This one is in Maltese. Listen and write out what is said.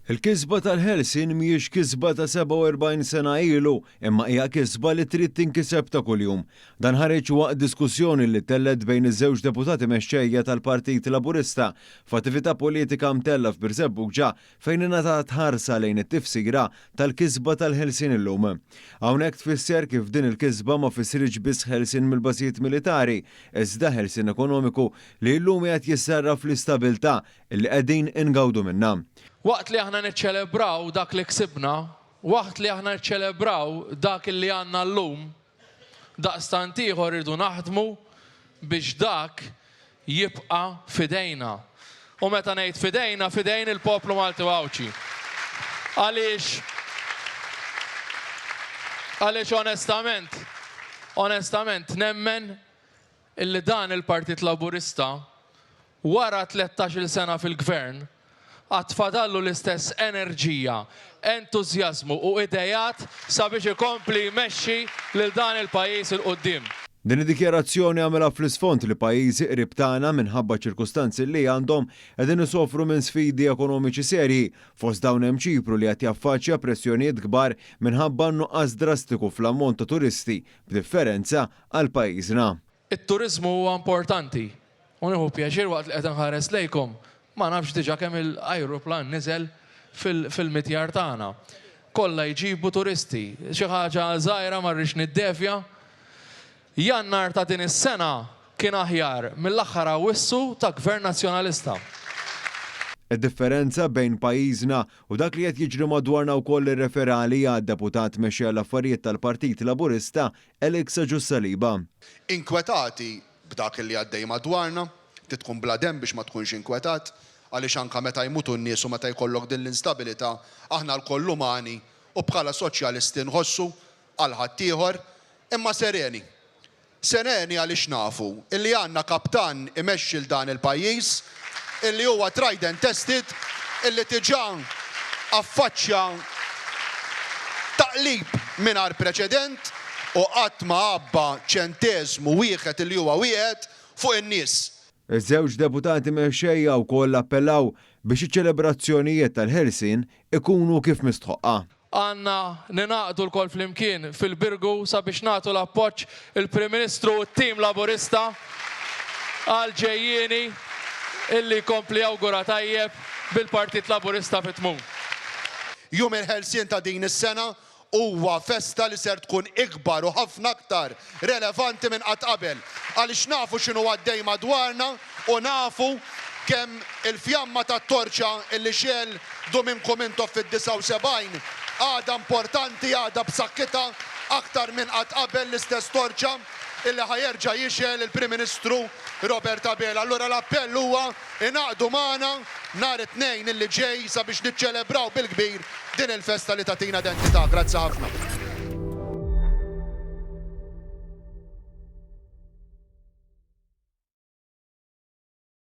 Il-kisba tal-Helsin mhijiex kisba ta' 47 sena ilu, imma hija kisba li trid tinkiseb ta' kuljum. Dan ħareġ waqt diskussjoni li telled bejn iż-żewġ deputati mexxejja tal-Partit Laburista f'attività politika mtella f'Birsebbuġa fejn ingħatat ħarsa lejn it-tifsira tal-kisba tal-Helsin illum. Hawnhekk tfisser kif din il-kisba ma fissirx biss ħelsin mill-bażijiet militari, iżda ħelsin ekonomiku li llum qed jissarraf fl-istabbiltà li qegħdin ingawdu minnha. Waqt li aħna niċċelebraw dak li ksibna, waqt li aħna niċċelebraw dak li għandna llum, daqstant ieħor irdu naħdmu biex dak jibqa' fidejna. U meta ngħid fidejna, fidejn il-poplu Malti Wawċi. Għaliex onestament nemmen illi dan il-Partit Laburista wara 13-il sena fil-gvern għatfadallu l-istess enerġija, entużjażmu u idejat sabiex ikompli jmexxi lil dan il-pajjiż il-qudiem. Din id-dikjarazzjoni għamela fl-isfond li pajjiżi qrib tagħna minħabba ċirkustanzi li għandhom qegħdin isofru minn sfidi ekonomiċi serji, fost dawn hemm Ċipru li qed jaffaċċja pressjonijiet kbar minħabba nuqqas drastiku fl-ammont ta' turisti b'differenza għal pajjiżna. It-turiżmu huwa importanti. U nieħu pjaċir waqt li qed inħares lejkom. Ma nafx diġà kemm il-ajruplan niżel fil-mitjar tagħna. Kollha jġibu turisti. Xi ħaġa żgħira ma rridx niddevja. Jannar ta' din is-sena kien aħjar mill-aħħar awissu ta' gvern nazzjonalista. Id-differenza bejn pajjiżna u dak li qed jiġri madwarna wkoll irreferali għad-deputat mexxej l-affarijiet tal-Partit Laburista Eliksa Ġussaliba. Inkwetati b'dak li għaddej madwarna, tkun bla dem biex ma tkunx inkwetat, għaliex anke meta jmutu n-nies u meta jkollok din l-instabilità, aħna l-koll umani u bħala soċjalisti nħossu għal ħaddieħor imma sereni. Sereni għaliex nafu illi għandna kaptan imexxi l dan il-pajjiż illi huwa tried and tested, illi diġà affaċċja taqlib mingħajr preċedent u qatt ma għabba ċenteżmu wieħed illi huwa wieħed fuq in-nies. Iż-żewġ deputati mexxejja wkoll appellaw biex iċ-ċelebrazzjonijiet tal-Helsin ikunu kif mistħoqqa. Għandna ninaqdu l-kol flimkien fil-Birgu sabiex nagħtu l-appoġġ il-Prim Ministru u t-tim Laburista għal ġejjieni illi jkompli awgura tajjeb bil-Partit Laburista fit-tmum. Jum il-Helsin ta' din is-sena huwa festa li ser tkun ikbar u ħafna aktar relevanti minn qatt qabel. Għaliex nafu x'inhu għaddej madwarna u nafu kemm il-fjamma tat-torċa illi xel Domingo Mintoff fid-79 għada importanti, għada b'sakkitha aktar minn qatt qabel l-istess torċa illi ħajerġa' jixel il-Prim Ministru Robert Abela. Allura l-appell huwa ingħaqdu magħna nhar it-tnejn illi ġej sabiex niċċelebraw bil-kbir din il-festa li tagħtina identità. Grazzi ħafna.